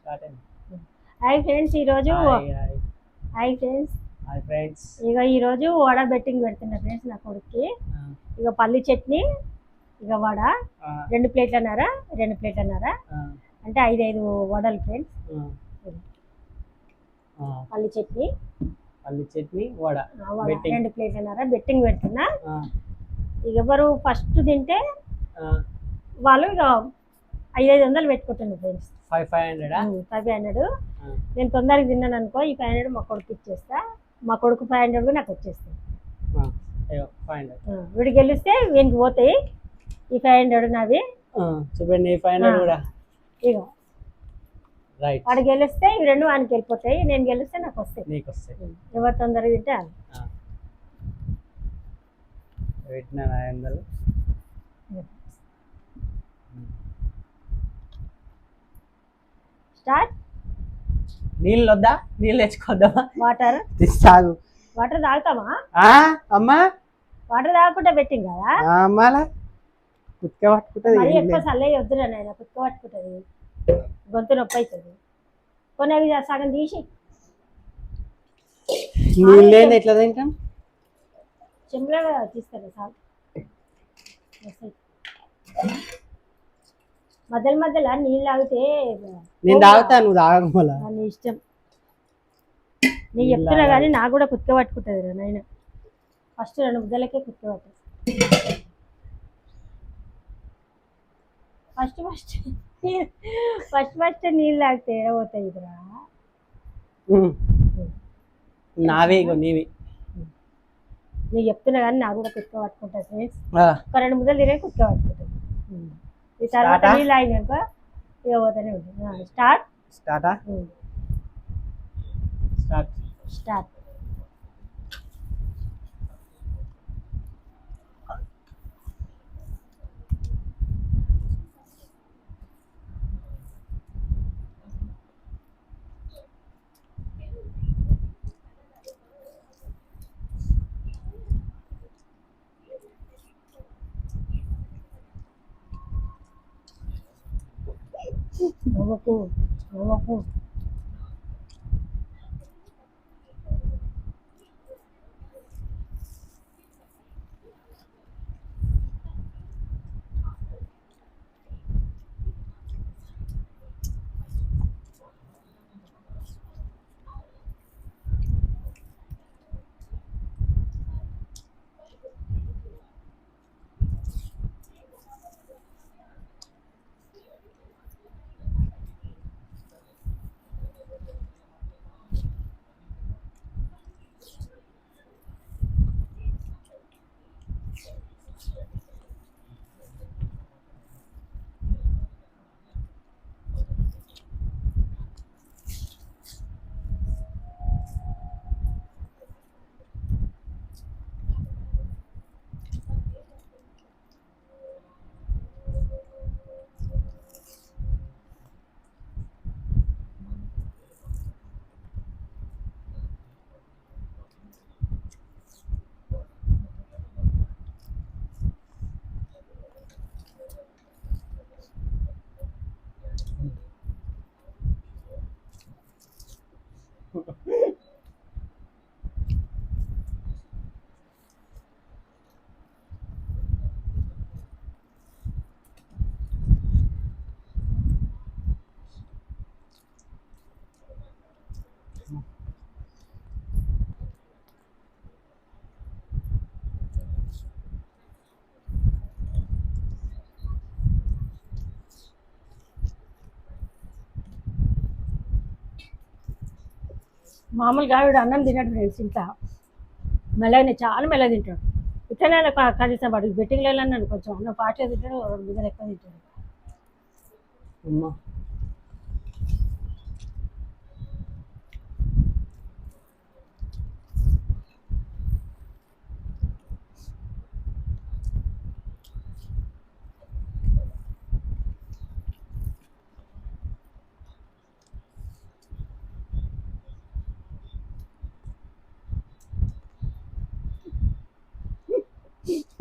Hi friends, ఈరోజు hi hi hi friends hi friends. ఇక ఈరోజు వడ బెట్టింగ్ పెడుతున్నా ఫ్రెండ్స్ నా కొడుక్కి. ఇక పల్లి చట్నీ, ఇక వడ 2 ప్లేట్లన్నారా అంటే 5 వడలు ఫ్రెండ్స్. పల్లి చట్నీ వడ 2 ప్లేట్లన్నారా బెట్టింగ్ పెడుతున్నా. ఇక ఎవరు ఫస్ట్ తింటే వాళ్ళు ఇక 500 పెట్టుకుంటున్నారు ఫ్రెండ్స్. 500 నేను తొందరగా తిన్నాను అనుకో, ఈ 500 మా కొడుకు ఇచ్చేస్తా, మా కొడుకు 500 కూడా నాకు వచ్చేస్తాయి. వీడు గెలిస్తే వీనికి పోతాయి ఈ 500 నావి. చూడండి 500 కూడా ఇక వాడు గెలిస్తే ఇవి 2 వానికి వెళ్ళిపోతాయి, నేను గెలిస్తే నాకు వస్తాయి. ఎవరు తొందరగా తింటే పెట్టిన 500. స్టార్ట్. నీళ్ళు వద్దా? నీళ్ళు తెచ్చుకోద్దామా? వాటర్ తాగు. వాటర్ తాగుతామా అమ్మా? వాటర్ తాగకుండా పెట్టింగ్ కదా అమ్మాలా కుక్క పట్టుకుంటుంది. మరి ఎక్కువ చల్లయ్య వద్దురా నాయన, కుక్క పట్టుకుంటుంది, గొంతు నొప్పి అవుతుంది. కొన్ని అవి సగం తీసి నీళ్ళు ఎట్లా తింటాం? చెంబులో తీస్తాను సార్. మధ్యలో నీళ్ళు తాగితే నేను తాగుతా, నువ్వు తాగకు. మళ్ళా నీ ఇష్టం, నీకు చెప్తున్నా కానీ నాకు కూడా కుక్క పట్టుకుంటుంది రా నాయన. ఫస్ట్ 2 ముద్దలకే కుక్క పట్టేది. ఫస్ట్ నీళ్ళు తాగితే ఏడబోతాయి రా. నావే నీవి. నీకు చెప్తున్నా కానీ నాకు కూడా కుక్క పట్టుకుంటుంది ఫ్రెండ్స్. ఒక 2 ముద్దలు తినే కుక్క పట్టుకుంటుంది. ఈ తర్వాత నీళ్ళు అయినాక ఇక పోతూనే ఉంటుంది. స్టార్ట్. నవ్వకు. మామూలుగా వీడు అన్నం తినట్టు ఫ్రెండ్స్. ఇంత మెల్లగానే చాలా మెల్లగా తింటాడు. ఇట్లనే కనీసం వాడికి బెట్టింగ్లో నన్ను కొంచెం అన్నం ఫాస్ట్గా తింటాడు, 2 ముద్దలు ఎక్కువ తింటాడు.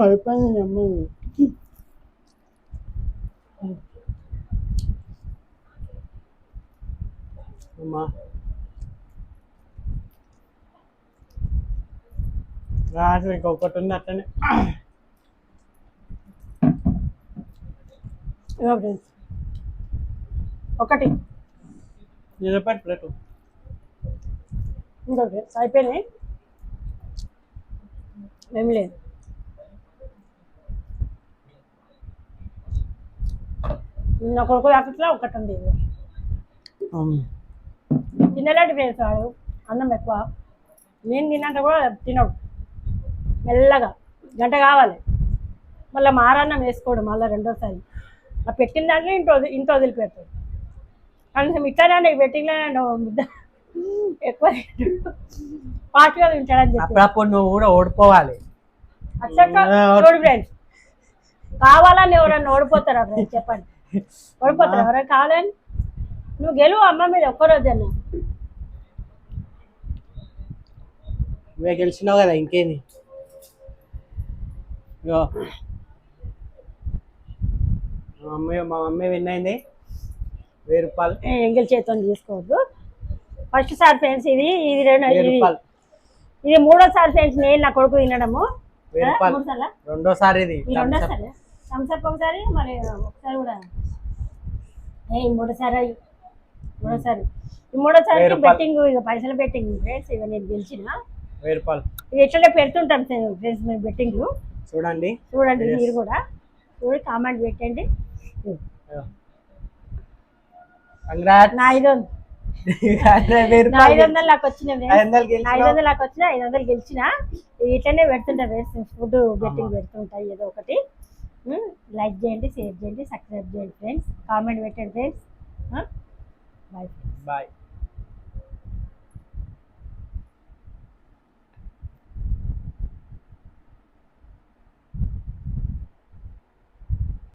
అయిపోయింది అమ్మ. అమ్మా రాత్రి ఇంకొకటి ఉంది అట్లనే ఇదిగో ఫ్రెండ్స్ ఒకటి 20 రూపాయలు ప్లేట్ ఇంకో ఫ్రెండ్స్ అయిపోయినాయి ఏం లేదు నా కొడుకు రాకట్లా ఒకటి ఉంది ఇది. తినలేడు ఫ్రెండ్స్ వాడు అన్నం ఎక్కువ నేను తిన్నాక కూడా తినడు మెల్లగా గంట కావాలి మళ్ళీ మారన్నం వేసుకోడు మళ్ళీ రెండోసారి ఆ పెట్టిన దాంట్లో ఇంట్లో వదిలిపెడతాడు కనీసం ఇట్లానే నీకు పెట్టిన ముద్ద ఎక్కువ పాటుగా తింటాడని చెప్పి అప్పుడప్పుడు నువ్వు కూడా ఓడిపోవాలి అచ్చక్క చూడు ఫ్రెండ్స్ కావాలని ఎవరన్నా ఓడిపోతారా ఫ్రెండ్స్ చెప్పండి ఓడిపోతారా ఎవరైనా కావాలని నువ్వు గెలువు అమ్మ మీద ఒక్కరోజన్నా నువ్వే గెలిచినావు కదా ఇంకేంది ఇగో మా మమ్మీ విన్ అయింది 1000 రూపాయలు ఎంగిల్ చేతితో తీసుకోవద్దు ఫస్ట్ సారి ఫ్రెండ్స్ ఇది ఇది రెండు 1000 రూపాయలు ఇది మూడోసారి ఫ్రెండ్స్ నేను నా కొడుకు తినడము 1000 రూపాయలు మూడుసార్లా రెండోసారి ఇది ఈ రెండోసారి థమ్స్అప్ ఒకసారి మరి ఒకసారి కూడా మూడోసారి ఈ మూడోసారి 1000 రూపాయలు. బెట్టింగ్ ఇక పైసలు బెట్టింగ్ ఫ్రెండ్స్ ఇక నేను గెలిచిన 1000 రూపాయలు ఇది ఎట్లనే పెడుతుంటాం ఫ్రెండ్స్ మేము బెట్టింగ్ చూడండి చూడండి Yes. మీరు కూడా చూడండి కామెంట్ పెట్టండి కంగ్రాట్ నా 500 నా 500 నాకు వచ్చిన నా 500 నాకు వచ్చిన 500 గెలిచిన ఇట్లనే పెడుతుంటా ఫుడ్ బెట్టింగ్ పెడుతుంటాయి ఏదో ఒకటి లైక్ చేయండి షేర్ చేయండి సబ్స్క్రైబ్ చేయండి ఫ్రెండ్స్ కామెంట్ పెట్టండి ఫ్రెండ్స్ బాయ్ బాయ్